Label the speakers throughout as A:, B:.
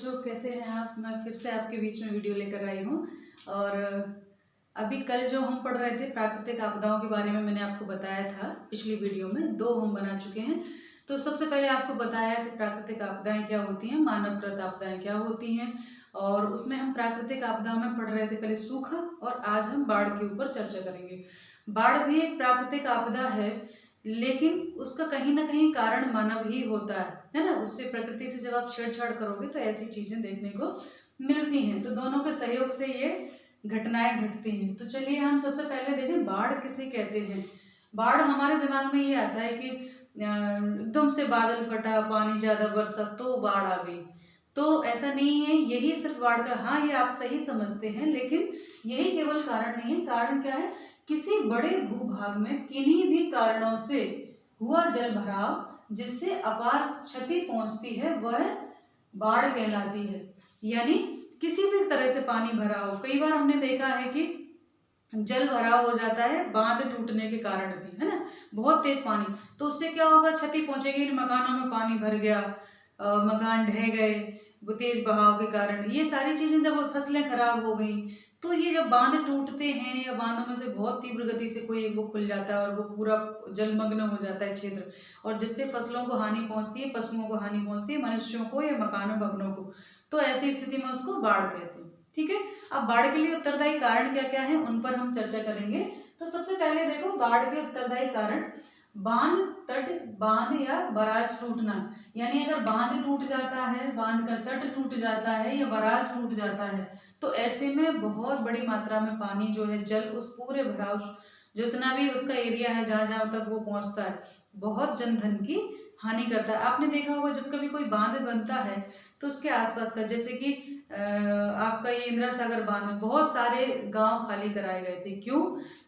A: बच्चों, कैसे हैं आप। मैं फिर से आपके बीच में वीडियो लेकर आई हूँ। और अभी कल जो हम पढ़ रहे थे प्राकृतिक आपदाओं के बारे में, मैंने आपको बताया था पिछली वीडियो में, 2 हम बना चुके हैं। तो सबसे पहले आपको बताया कि प्राकृतिक आपदाएं क्या होती हैं, मानवकृत आपदाएं क्या होती हैं। और उसमें हम प्राकृतिक आपदाओं में पढ़ रहे थे पहले सूखा, और आज हम बाढ़ के ऊपर चर्चा करेंगे। बाढ़ भी एक प्राकृतिक आपदा है, लेकिन उसका कहीं ना कहीं कारण मानव ही होता है ना। उससे, प्रकृति से जब आप छेड़छाड़ करोगे तो ऐसी चीजें देखने को मिलती हैं। तो दोनों के सहयोग से ये घटनाएं घटती हैं। तो चलिए हम सबसे पहले देखें बाढ़ किसे कहते हैं। बाढ़ हमारे दिमाग में ये आता है कि एकदम से बादल फटा, पानी ज्यादा बरसा तो बाढ़ आ गई। तो ऐसा नहीं है, यही सिर्फ बाढ़ का, हाँ ये आप सही समझते हैं, लेकिन यही केवल कारण नहीं है। कारण क्या है, किसी बड़े भूभाग में किन्हीं भी कारणों से हुआ जल भराव जिससे अपार क्षति पहुंचती है, वह बाढ़ कहलाती है। यानी किसी भी तरह से पानी भरा हो। कई बार हमने देखा है कि जल भराव हो जाता है बांध टूटने के कारण भी, है ना, बहुत तेज पानी, तो उससे क्या होगा, क्षति पहुंचेगी। मकानों में पानी भर गया, मकान ढह गए वो तेज बहाव के कारण। ये सारी चीजें, जब फसलें खराब हो गई, तो ये जब बांध टूटते हैं या बांधों में से बहुत तीव्र गति से कोई एक वो खुल जाता है और वो पूरा जलमग्न हो जाता है क्षेत्र, और जिससे फसलों को हानि पहुंचती है, पशुओं को हानि पहुंचती है, मनुष्यों को या मकानों भवनों को, तो ऐसी स्थिति में उसको बाढ़ कहते हैं। ठीक है, अब बाढ़ के लिए उत्तरदायी कारण क्या क्या है उन पर हम चर्चा करेंगे। तो सबसे पहले देखो, बाढ़ के उत्तरदायी कारण बांध, तट, बांध या बराज टूटना। यानी अगर बांध टूट जाता है, बांध का तट टूट जाता है या बराज टूट जाता है, तो ऐसे में बहुत बड़ी मात्रा में पानी जो है, जल उस पूरे भराव, जितना भी उसका एरिया है, जहां जहां तक वो पहुंचता है, बहुत जनधन की हानि करता है। आपने देखा होगा जब कभी कोई बांध बनता है तो उसके आसपास का, जैसे कि आपका ये इंदिरा सागर बांध में बहुत सारे गांव खाली कराए गए थे। क्यों?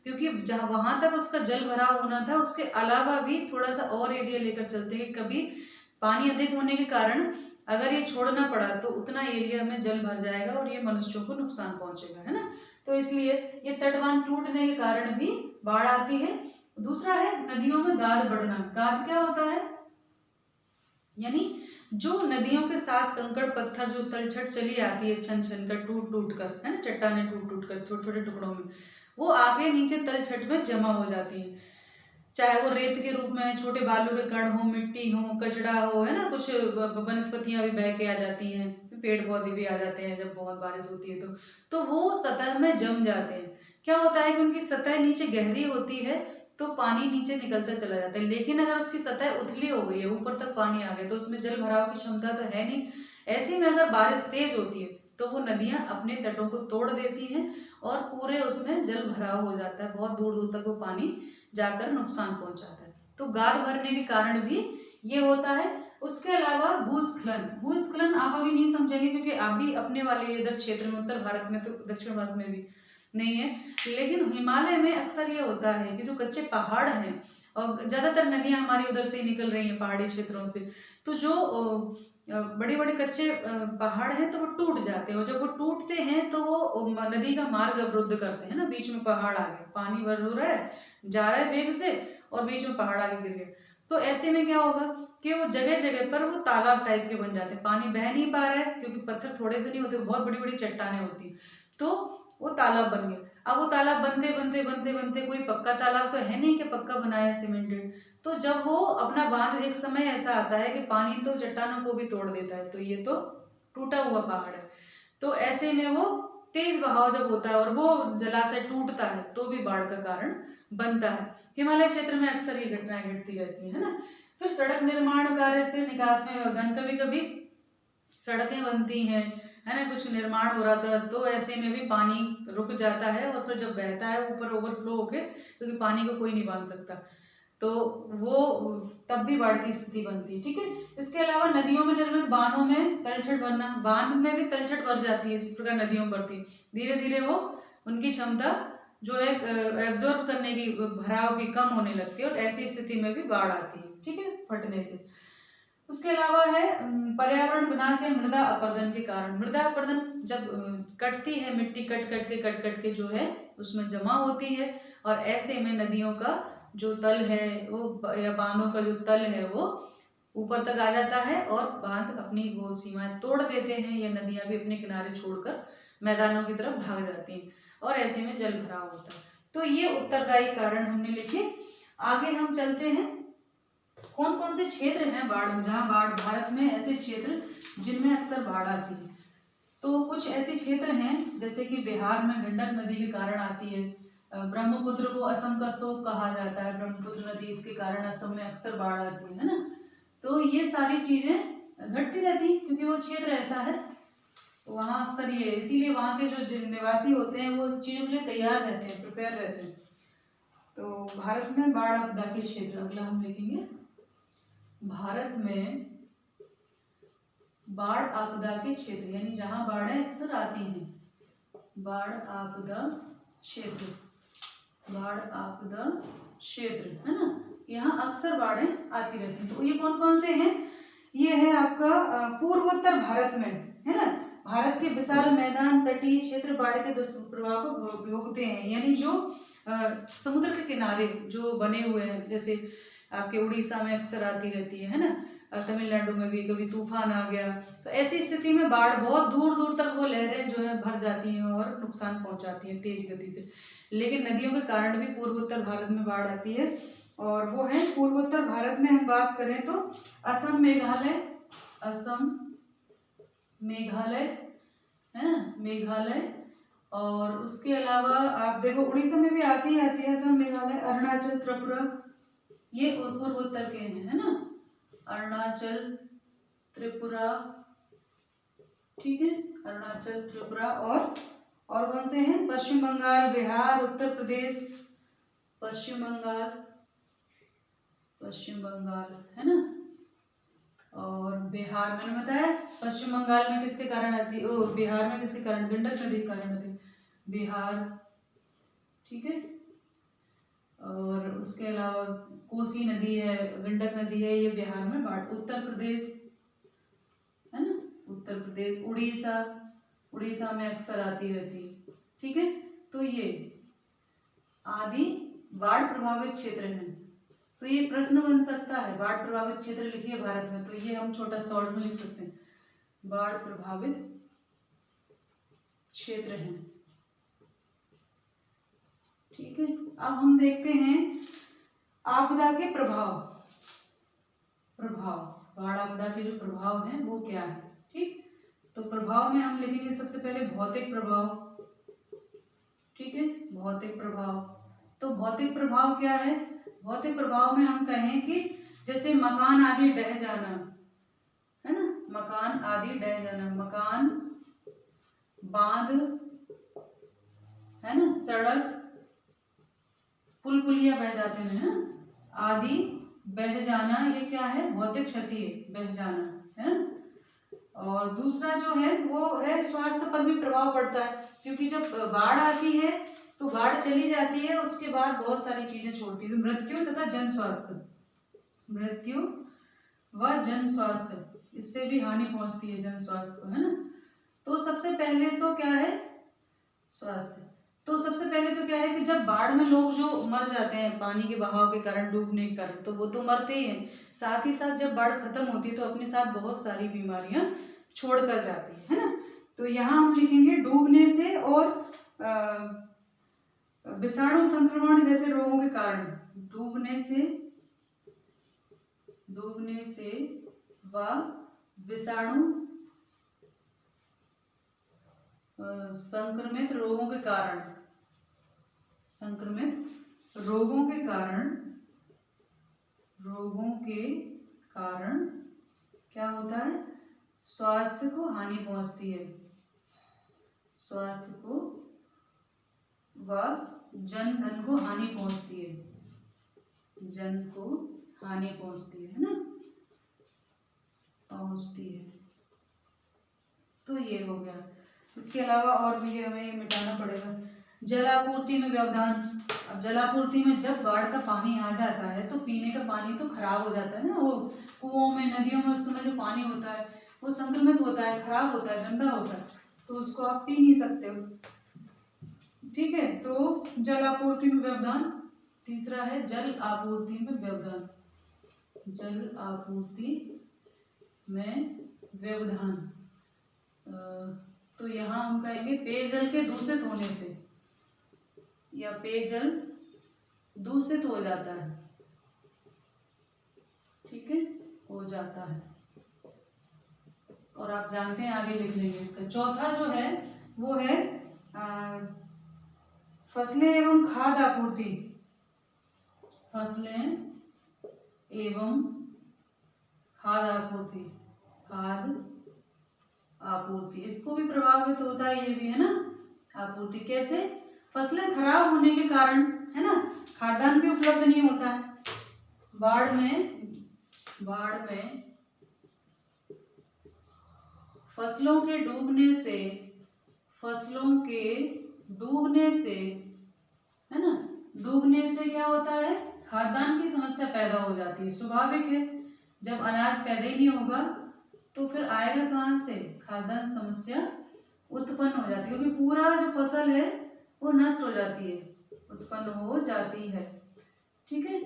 A: क्योंकि जहां वहां तक उसका जल भराव होना था, उसके अलावा भी थोड़ा सा और एरिया लेकर चलते हैं। कभी पानी अधिक होने के कारण अगर ये छोड़ना पड़ा तो उतना एरिया में जल भर जाएगा और ये मनुष्यों को नुकसान पहुंचेगा, है ना। तो इसलिए ये तटबांध टूटने के कारण भी बाढ़ आती है। दूसरा है नदियों में गाद बढ़ना। गाद क्या होता है, यानी जो नदियों के साथ कंकड़ पत्थर जो तलछट चली आती है, छन छन कर, टूट टूट कर, है ना, चट्टाने टूट टूट कर छोटे छोटे टुकड़ों में, वो आगे नीचे तलछट में जमा हो जाती है। चाहे वो रेत के रूप में, छोटे बालू के कण हो, मिट्टी हो, कचड़ा हो, है ना, कुछ वनस्पतियां भी बह के आ जाती हैं, पेड़ पौधे भी आ जाते हैं जब बहुत बारिश होती है तो वो सतह में जम जाते हैं। क्या होता है कि उनकी सतह नीचे गहरी होती है तो पानी नीचे निकलता चला जाता है। लेकिन अगर उसकी सतह उथली हो गई है, ऊपर तक पानी आ गया, तो उसमें जल भराव की क्षमता तो है नहीं। ऐसे में अगर बारिश तेज होती है तो वो नदियां अपने तटों को तोड़ देती हैं और पूरे उसमें जल भराव हो जाता है, बहुत दूर दूर तक वो पानी जाकर नुकसान पहुंचाता है। तो गाद भरने के कारण भी ये होता है। उसके अलावा भूस्खलन। भूस्खलन आप अभी नहीं समझेंगे क्योंकि अभी अपने वाले इधर क्षेत्र में, उत्तर भारत में, तो दक्षिण भारत में भी नहीं है, लेकिन हिमालय में अक्सर ये होता है कि जो कच्चे पहाड़ हैं, और ज्यादातर नदियां हमारी उधर से ही निकल रही हैं पहाड़ी क्षेत्रों से, तो जो बड़े बड़े कच्चे पहाड़ हैं तो वो टूट जाते हैं, और जब वो टूटते हैं तो वो नदी का मार्ग अवरुद्ध करते हैं ना। बीच में पहाड़ आ गए, पानी भर रहा है, जा रहा है वेग से, और बीच में पहाड़ आगे गिर गए, तो ऐसे में क्या होगा कि वो जगह जगह पर वो तालाब टाइप के बन जाते हैं। पानी बह नहीं पा रहा है क्योंकि पत्थर थोड़े से नहीं होते, बहुत बड़ी बड़ी चट्टानें होती हैं, तो वो तालाब बन गए। अब वो तालाब बनते बनते बनते बनते, कोई पक्का तालाब तो है नहीं कि पक्का बनाया है सीमेंटेड, तो जब वो अपना बांध, एक समय ऐसा आता है कि पानी तो चट्टानों को भी तोड़ देता है, तो ये तो टूटा हुआ पहाड़ है। तो ऐसे में वो तेज बहाव जब होता है और वो जलाशय टूटता है तो भी बाढ़ का कारण बनता है। हिमालय क्षेत्र में अक्सर ये घटनाएं घटती रहती है ना। फिर सड़क निर्माण कार्य से निकास में व्यवधान। कभी कभी सड़कें बनती हैं, है ना, कुछ निर्माण हो रहा था, तो ऐसे में भी पानी रुक जाता है और फिर जब बहता है ऊपर ओवरफ्लो होके, क्योंकि पानी को कोई नहीं बांध सकता, तो वो तब भी बाढ़ की स्थिति बनती है। ठीक है, इसके अलावा नदियों में निर्मित बांधों में तलछट भरना। बांध में भी तलछट भर जाती है, जिस प्रकार नदियों भरती है, धीरे धीरे वो उनकी क्षमता जो है एब्जॉर्ब करने की, भराव की, कम होने लगती है, और ऐसी स्थिति में भी बाढ़ आती है। ठीक है, फटने से। उसके अलावा है पर्यावरण विनाश या मृदा अपरदन के कारण। मृदा अपरदन जब कटती है, मिट्टी कट कट के जो है उसमें जमा होती है, और ऐसे में नदियों का जो तल है वो, या बांधों का जो तल है वो ऊपर तक आ जाता है और बांध अपनी वो सीमाएं तोड़ देते हैं, या नदियां भी अपने किनारे छोड़कर मैदानों की तरफ भाग जाती हैं और ऐसे में जल भराव होता है। तो ये उत्तरदायी कारण हमने लिखे। आगे हम चलते हैं, कौन कौन से क्षेत्र हैं बाढ़, जहाँ बाढ़, भारत में ऐसे क्षेत्र जिनमें अक्सर बाढ़ आती है। तो कुछ ऐसे क्षेत्र हैं जैसे कि बिहार में गंडक नदी के कारण आती है, ब्रह्मपुत्र को असम का शोक कहा जाता है, ब्रह्मपुत्र नदी, इसके कारण असम में अक्सर बाढ़ आती है ना। तो ये सारी चीजें घटती रहती हैं क्योंकि वो क्षेत्र ऐसा है, तो वहाँ अक्सर ये, इसीलिए वहाँ के जो निवासी होते हैं वो इस चीजों के लिए तैयार रहते हैं, प्रिपेयर रहते हैं। तो भारत में बाढ़ आपदा के क्षेत्र, अगला हम लिखेंगे, भारत में बाढ़ आपदा के क्षेत्र, यानी जहाँ बाढ़ें अक्सर आती हैं, बाढ़ आपदा क्षेत्र, बाढ़ आपदा क्षेत्र है ना, यहाँ अक्सर बाढ़ें आती रहती हैं। तो ये कौन कौन से हैं, ये है आपका पूर्वोत्तर भारत में, है ना, भारत के विशाल मैदान, तटीय क्षेत्र बाढ़ के दुष्प्रभाव को भोगते हैं, यानी जो समुद्र के किनारे जो बने हुए हैं, जैसे आपके उड़ीसा में अक्सर आती रहती है ना, तमिलनाडु में भी कभी तूफान आ गया, तो ऐसी स्थिति में बाढ़ बहुत दूर दूर तक वो लहरें जो है भर जाती हैं और नुकसान पहुंचाती हैं तेज गति से। लेकिन नदियों के कारण भी पूर्वोत्तर भारत में बाढ़ आती है, और वो है पूर्वोत्तर भारत में हम बात करें तो असम, मेघालय, असम, मेघालय, है ना, मेघालय, और उसके अलावा आप देखो उड़ीसा में भी आती है असम, मेघालय, अरुणाचल, त्रिपुरा, ये पूर्वोत्तर के हैं, है ना, अरुणाचल, त्रिपुरा, ठीक है, अरुणाचल, त्रिपुरा, और कौन से हैं, पश्चिम बंगाल, बिहार, उत्तर प्रदेश, पश्चिम बंगाल, पश्चिम बंगाल, है ना, और बिहार, मैंने बताया पश्चिम बंगाल में किसके कारण आती है, ओ बिहार में किसके कारण, गंडक नदी के कारण आती है, बिहार, ठीक है, और उसके अलावा कोसी नदी है, गंडक नदी है, ये बिहार में बाढ़, उत्तर प्रदेश, है ना, उत्तर प्रदेश, उड़ीसा, उड़ीसा में अक्सर आती रहती है, ठीक है। तो ये आदि बाढ़ प्रभावित क्षेत्र हैं। तो ये प्रश्न बन सकता है, बाढ़ प्रभावित क्षेत्र लिखिए भारत में, तो ये हम छोटा शॉर्ट में लिख सकते हैं, बाढ़ प्रभावित क्षेत्र हैं, ठीक है। अब हम देखते हैं आपदा के प्रभाव, बाढ़ आपदा के जो प्रभाव हैं वो क्या है, ठीक। तो प्रभाव में हम लिखेंगे सबसे पहले भौतिक प्रभाव, ठीक है, भौतिक प्रभाव। तो भौतिक प्रभाव क्या है, भौतिक प्रभाव में हम कहें कि जैसे मकान आदि ढह जाना, है ना, मकान आदि ढह जाना, मकान, बांध, है ना, सड़क, पुल पुलिया बह जाते हैं ना, आदि बह जाना, ये क्या है, भौतिक क्षति है, बह जाना, है ना। और दूसरा जो है वो है स्वास्थ्य पर भी प्रभाव पड़ता है, क्योंकि जब बाढ़ आती है तो बाढ़ चली जाती है, उसके बाद बहुत सारी चीजें छोड़ती है, मृत्यु तथा जन स्वास्थ्य, मृत्यु व जन स्वास्थ्य, इससे भी हानि पहुंचती है जन स्वास्थ्य को, है ना। तो सबसे पहले तो क्या है, स्वास्थ्य, तो सबसे पहले तो क्या है कि जब बाढ़ में लोग जो मर जाते हैं पानी के बहाव के कारण, डूबने के कारण, तो वो तो मरते ही हैं, साथ ही साथ जब बाढ़ खत्म होती है तो अपने साथ बहुत सारी बीमारियां छोड़ कर जाती है ना। तो यहाँ हम लिखेंगे डूबने से और विषाणु संक्रमण जैसे रोगों के कारण, डूबने से व विषाणु संक्रमित रोगों के कारण, क्या होता है, स्वास्थ्य को हानि पहुंचती है, स्वास्थ्य को व जन धन को हानि पहुंचती है, जन को हानि पहुंचती है ना, पहुंचती है। तो ये हो गया। इसके अलावा और भी हमें ये मिटाना पड़ेगा, जलापूर्ति में व्यवधान। अब जलापूर्ति में जब बाढ़ का पानी आ जाता है तो पीने का पानी तो खराब हो जाता है ना, वो कुओं में, नदियों में उस समय जो पानी होता है वो संक्रमित होता है, खराब होता है, गंदा होता है, तो उसको आप पी नहीं सकते हो, ठीक है। तो जल आपूर्ति में व्यवधान। तीसरा है जल आपूर्ति में व्यवधान, जल आपूर्ति में व्यवधान। तो यहाँ हम कहेंगे पेयजल के दूषित होने से, या पेयजल दूषित हो जाता है, ठीक है, हो जाता है। और आप जानते हैं, आगे लिख लेंगे इसका। चौथा जो है वो है फसलें एवं खाद आपूर्ति। फसलें एवं खाद आपूर्ति, खाद आपूर्ति, इसको भी प्रभावित होता है, ये भी है ना आपूर्ति। कैसे? फसलें खराब होने के कारण, है ना, खाद्यान्न भी उपलब्ध नहीं होता है। बाढ़ में फसलों के डूबने से, है ना, डूबने से क्या होता है, खाद्यान्न की समस्या पैदा हो जाती है। स्वाभाविक है, जब अनाज पैदा ही नहीं होगा तो फिर आएगा कहाँ से? खाद्यान्न समस्या उत्पन्न हो जाती है, क्योंकि पूरा जो फसल है वो नष्ट हो जाती है, उत्पन्न हो जाती है, ठीक है।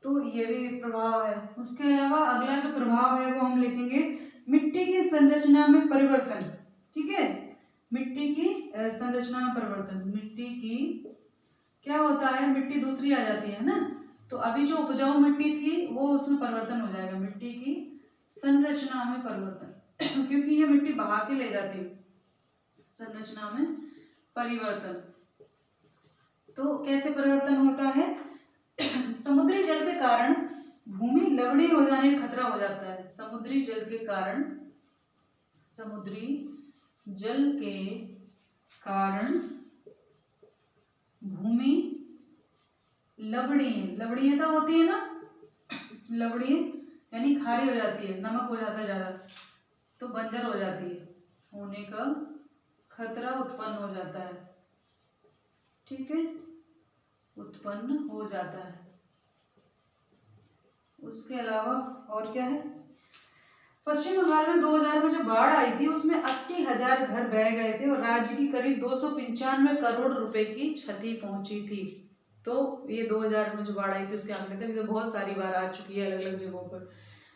A: तो ये भी प्रभाव है। उसके अलावा अगला जो प्रभाव है वो हम लिखेंगे मिट्टी की संरचना में परिवर्तन, ठीक है। मिट्टी की संरचना में परिवर्तन, मिट्टी की क्या होता है, मिट्टी दूसरी आ जाती है ना, तो अभी जो उपजाऊ मिट्टी थी वो उसमें परिवर्तन हो जाएगा, मिट्टी की संरचना में परिवर्तन क्योंकि ये मिट्टी बहा के ले जाती है, संरचना में परिवर्तन। तो कैसे परिवर्तन होता है? समुद्री जल के कारण भूमि लवणीय हो जाने का खतरा हो जाता है। समुद्री जल के कारण भूमि लवणीयता होती है ना, लवणीय यानी खारी हो जाती है, नमक हो जाता है ज्यादा, तो बंजर हो जाती है, होने का खतरा उत्पन्न हो जाता है, ठीक है, उत्पन्न हो जाता है। उसके अलावा और क्या है? पश्चिम बंगाल में 2000 में जो बाढ़ आई थी उसमें 80,000 घर बह गए थे और राज्य की करीब 295 करोड़ रुपए की क्षति पहुंची थी। तो ये 2000 में जो बाढ़ आई थी उसके आंकड़े थे, अभी तो बहुत सारी बार आ चुकी है अलग अलग जगहों पर।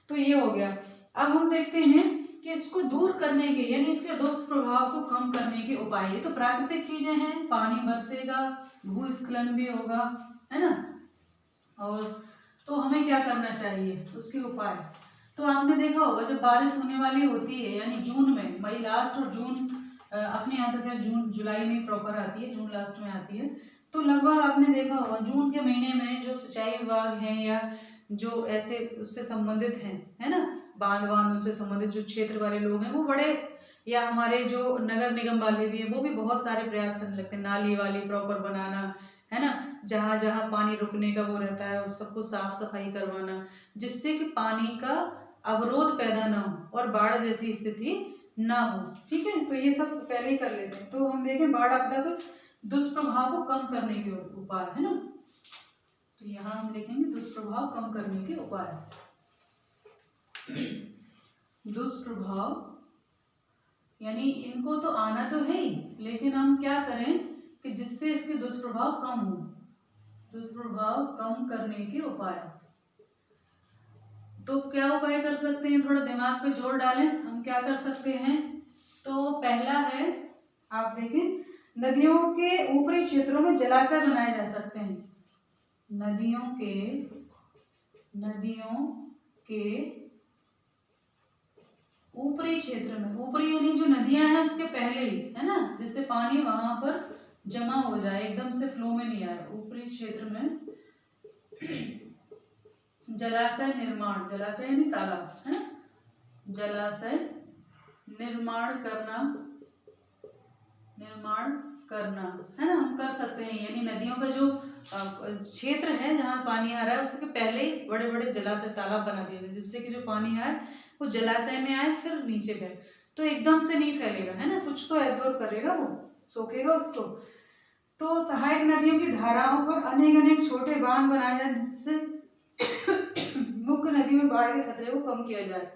A: तो ये हो गया। अब हम देखते हैं कि इसको दूर करने के, यानी इसके दुष्प्रभाव को कम करने के उपाय। ये तो प्राकृतिक चीजें हैं, पानी बरसेगा, भूस्खलन भी होगा, है ना, और तो हमें क्या करना चाहिए, उसके उपाय। तो आपने देखा होगा जब बारिश होने वाली होती है, यानी जून में, मई लास्ट और जून अपने यहाँ तक है, जून जुलाई में प्रॉपर आती है, जून लास्ट में आती है, तो लगभग आपने देखा होगा जून के महीने में जो सिंचाई विभाग हैं या जो ऐसे उससे संबंधित हैं, है ना, बांध उनसे संबंधित जो क्षेत्र वाले लोग हैं वो बड़े, या हमारे जो नगर निगम वाले भी हैं वो भी बहुत सारे प्रयास करने लगते हैं, नाली वाली प्रॉपर बनाना, है ना, जहाँ जहाँ पानी रुकने का वो रहता है उस सबको साफ सफाई करवाना, जिससे कि पानी का अवरोध पैदा ना हो और बाढ़ जैसी स्थिति ना हो, ठीक है। तो ये सब पहले ही कर लेते हैं। तो हम देखें बाढ़ आपदा के दुष्प्रभाव को कम करने के उपाय, है ना, तो यहाँ हम देखेंगे दुष्प्रभाव कम करने के उपाय। दुष्प्रभाव यानी इनको तो आना तो है ही, लेकिन हम क्या करें कि जिससे इसके दुष्प्रभाव कम हो। दुष्प्रभाव कम करने के उपाय, तो क्या उपाय कर सकते हैं, थोड़ा दिमाग पे जोर डालें, हम क्या कर सकते हैं। तो पहला है, आप देखें, नदियों के ऊपरी क्षेत्रों में जलाशय बनाए जा सकते हैं। नदियों के ऊपरी क्षेत्र में, ऊपरी यानी जो नदियां हैं उसके पहले ही, है ना, जिससे पानी वहां पर जमा हो जाए, एकदम से फ्लो में नहीं आए। ऊपरी क्षेत्र में जलाशय निर्माण, जलाशय यानी तालाब, है, जलाशय निर्माण करना, है ना, हम कर सकते हैं। यानी नदियों का जो क्षेत्र है जहाँ पानी आ रहा है उसके पहले ही बड़े बड़े जलाशय तालाब बना दिए गए, जिससे कि जो पानी आए वो जलाशय में आए फिर नीचे गए, तो एकदम से नहीं फैलेगा, है ना, कुछ तो एब्जॉर्ब करेगा, वो सोखेगा उसको। तो सहायक नदियों की धाराओं पर अनेक छोटे बांध बनाए जाए, जिससे मुख्य नदियों में बाढ़ के खतरे को कम किया जाए।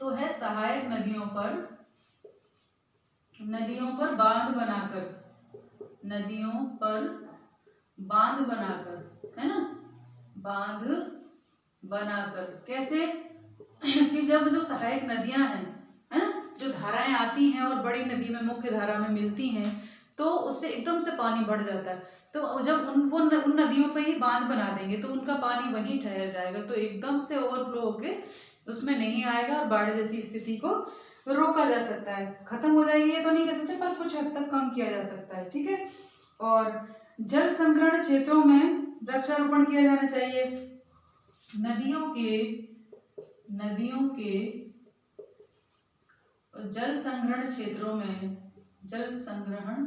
A: तो है सहायक नदियों पर बांध बनाकर, है ना, बांध बनाकर। कैसे कि जब जो सहायक नदियां हैं, है ना, जो धाराएं आती हैं और बड़ी नदी में मुख्य धारा में मिलती हैं, तो उससे एकदम से पानी बढ़ जाता है। तो जब उन नदियों पे ही बांध बना देंगे तो उनका पानी वहीं ठहर जाएगा, तो एकदम से ओवरफ्लो होके उसमें नहीं आएगा और बाढ़ जैसी स्थिति को रोका जा सकता है। खत्म हो जाएगी ये तो नहीं कह सकते, पर कुछ हद तक कम किया जा सकता है। ठीक है। और जल संग्रहण क्षेत्रों में वृक्षारोपण किया जाना चाहिए। नदियों के जल संग्रहण क्षेत्रों में जल संग्रहण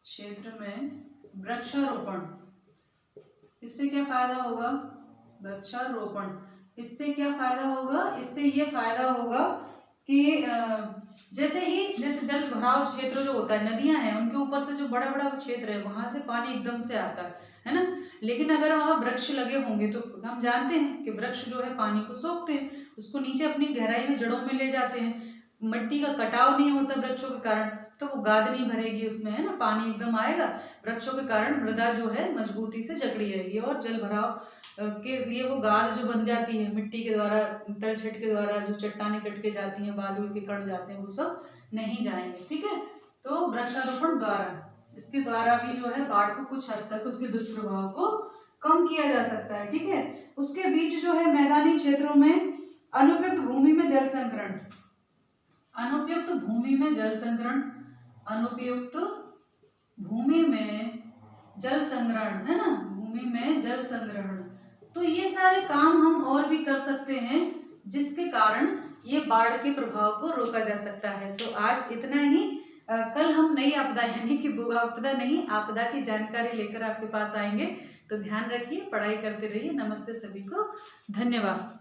A: क्षेत्र में वृक्षारोपण, इससे क्या फायदा होगा? वृक्षारोपण, इससे क्या फायदा होगा? इससे ये फायदा होगा कि जैसे जल भराव क्षेत्र जो होता है, नदियां हैं उनके ऊपर से जो बड़ा बड़ा क्षेत्र है वहां से पानी एकदम से आता है ना। लेकिन अगर वहां वृक्ष लगे होंगे तो हम जानते हैं कि वृक्ष जो है पानी को सोखते हैं, उसको नीचे अपनी गहराई में जड़ों में ले जाते हैं। मिट्टी का कटाव नहीं होता वृक्षों के कारण, तो वो गाद नहीं भरेगी उसमें, है ना, पानी एकदम आएगा। वृक्षों के कारण मृदा जो है मजबूती से जकड़ी रहेगी और जल भराव के लिए वो गाद जो बन जाती है मिट्टी के द्वारा, तलछट के द्वारा जो चट्टानें कट के जाती हैं, बालू के कण जाते हैं, वो सब नहीं जाएंगे। ठीक है। तो वृक्षारोपण द्वारा, इसके द्वारा भी जो है बाढ़ को कुछ हद तक उसके दुष्प्रभाव को कम किया जा सकता है। ठीक है। उसके बीच जो है मैदानी क्षेत्रों में अनुपयुक्त भूमि में जल संग्रहण, अनुपयुक्त भूमि में जल संग्रहण, अनुपयुक्त भूमि में जल संग्रहण, है ना, भूमि में जल संग्रहण। तो ये सारे काम हम और भी कर सकते हैं जिसके कारण ये बाढ़ के प्रभाव को रोका जा सकता है। तो आज इतना ही। कल हम नई आपदा यानी कि आपदा नहीं, आपदा की जानकारी लेकर आपके पास आएंगे। तो ध्यान रखिए, पढ़ाई करते रहिए। नमस्ते सभी को, धन्यवाद।